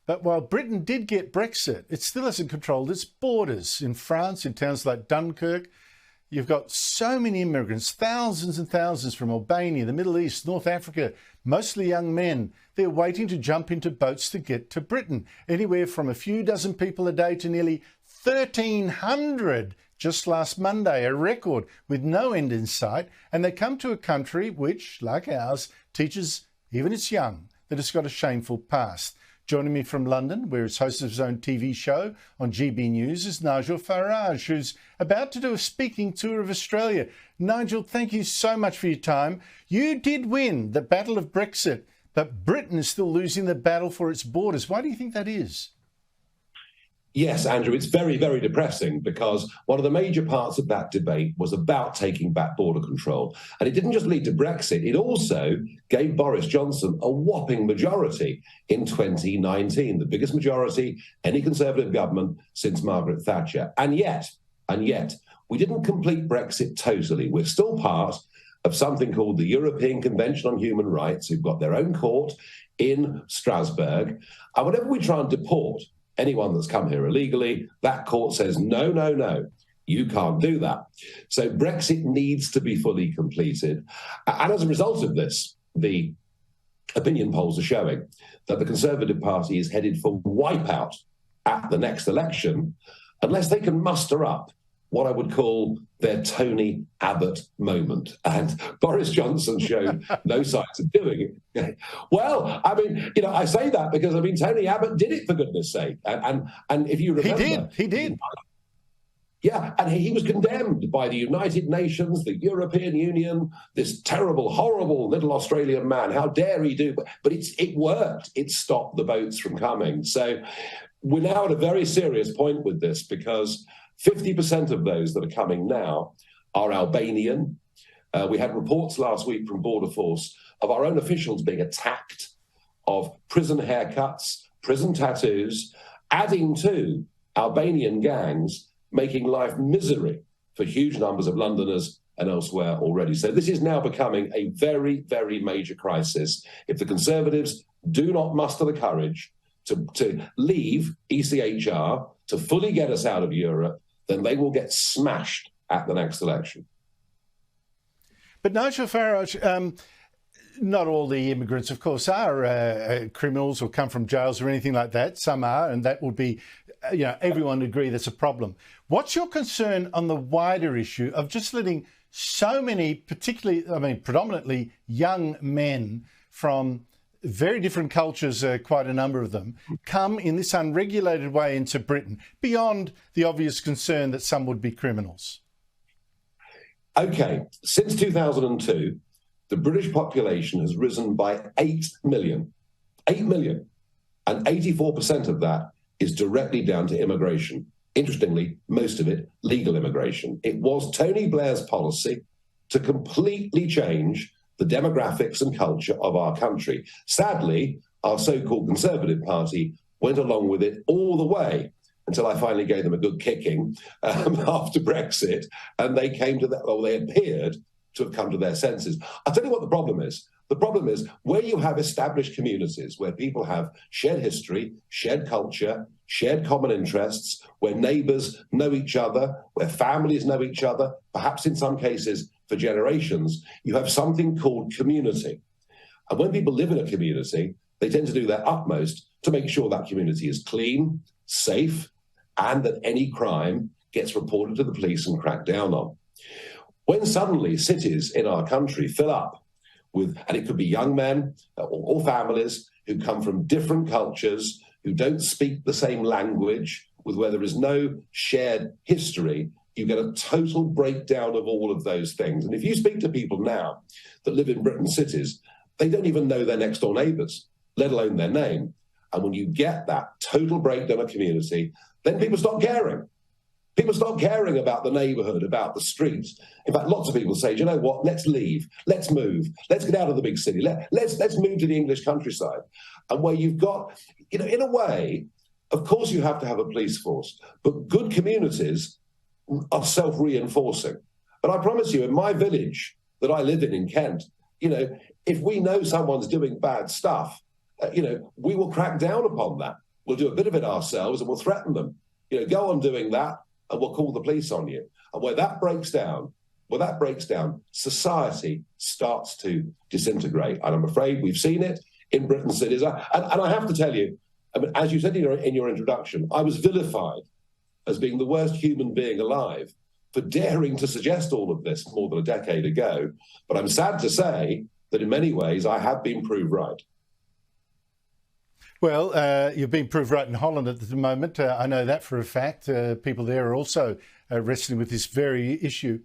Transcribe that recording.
But while Britain did get Brexit, it still hasn't controlled its borders. In France, in towns like Dunkirk, you've got so many immigrants, thousands and thousands from Albania, the Middle East, North Africa, mostly young men. They're waiting to jump into boats to get to Britain. Anywhere from a few dozen people a day to nearly 1,300 just last Monday, a record with no end in sight. And they come to a country which, like ours, teaches even its young that it's got a shameful past. Joining me from London, where he's host of his own TV show on GB News, is Nigel Farage, who's about to do a speaking tour of Australia. Nigel, thank you so much for your time. You did win the battle of Brexit, but Britain is still losing the battle for its borders. Why do you think that is? Yes, Andrew, it's very, very depressing because one of the major parts of that debate was about taking back border control. And it didn't just lead to Brexit, it also gave Boris Johnson a whopping majority in 2019, the biggest majority any Conservative government since Margaret Thatcher. And yet, we didn't complete Brexit totally. We're still part of something called the European Convention on Human Rights, who've got their own court in Strasbourg. And whenever we try and deport anyone that's come here illegally, that court says, no, no, no, you can't do that. So Brexit needs to be fully completed. And as a result of this, the opinion polls are showing that the Conservative Party is headed for wipeout at the next election unless they can muster up what I would call their Tony Abbott moment. And Boris Johnson showed no signs of doing it. Well, I mean, I say that because, Tony Abbott did it, for goodness sake. And if you remember... He did. Yeah, and he was condemned by the United Nations, the European Union, this terrible, horrible little Australian man. How dare he do? But it worked. It stopped the boats from coming. So we're now at a very serious point with this because 50% of those that are coming now are Albanian. We had reports last week from Border Force of our own officials being attacked, of prison haircuts, prison tattoos, adding to Albanian gangs making life misery for huge numbers of Londoners and elsewhere already. So this is now becoming a very, very major crisis. If the Conservatives do not muster the courage to leave ECHR, to fully get us out of Europe, then they will get smashed at the next election. But Nigel Farage, not all the immigrants, of course, are criminals or come from jails or anything like that. Some are, and that would be, everyone would agree that's a problem. What's your concern on the wider issue of just letting so many, predominantly young men from very different cultures, quite a number of them, come in this unregulated way into Britain, beyond the obvious concern that some would be criminals? OK, since 2002, the British population has risen by 8 million. 8 million. And 84% of that is directly down to immigration. Interestingly, most of it legal immigration. It was Tony Blair's policy to completely change the demographics and culture of our country. Sadly, our so-called Conservative Party went along with it all the way until I finally gave them a good kicking after Brexit, and they came to that, or they appeared to have come to their senses. I'll tell you what the problem is. The problem is where you have established communities, where people have shared history, shared culture, shared common interests, where neighbours know each other, where families know each other, perhaps in some cases for generations, you have something called community. And when people live in a community, they tend to do their utmost to make sure that community is clean, safe, and that any crime gets reported to the police and cracked down on. When suddenly cities in our country fill up with, and it could be young men or families who come from different cultures, who don't speak the same language, where there is no shared history, you get a total breakdown of all of those things. And if you speak to people now that live in Britain's cities, they don't even know their next door neighbours, let alone their name. And when you get that total breakdown of community, then people stop caring. People stop caring about the neighbourhood, about the streets. In fact, lots of people say, do you know what, let's leave, let's move, let's get out of the big city, let's move to the English countryside. And where you've got, in a way, of course you have to have a police force, but good communities are self-reinforcing. But I promise you, in my village that I live in Kent, if we know someone's doing bad stuff, we will crack down upon that. we'll do a bit of it ourselves and we'll threaten them. Go on doing that and we'll call the police on you. And where that breaks down, society starts to disintegrate. And I'm afraid we've seen it in Britain cities. And I have to tell you, I mean, as you said in your introduction, I was vilified as being the worst human being alive for daring to suggest all of this more than a decade ago. But I'm sad to say that in many ways I have been proved right. Well, you've been proved right in Holland at the moment. I know that for a fact. People there are also wrestling with this very issue.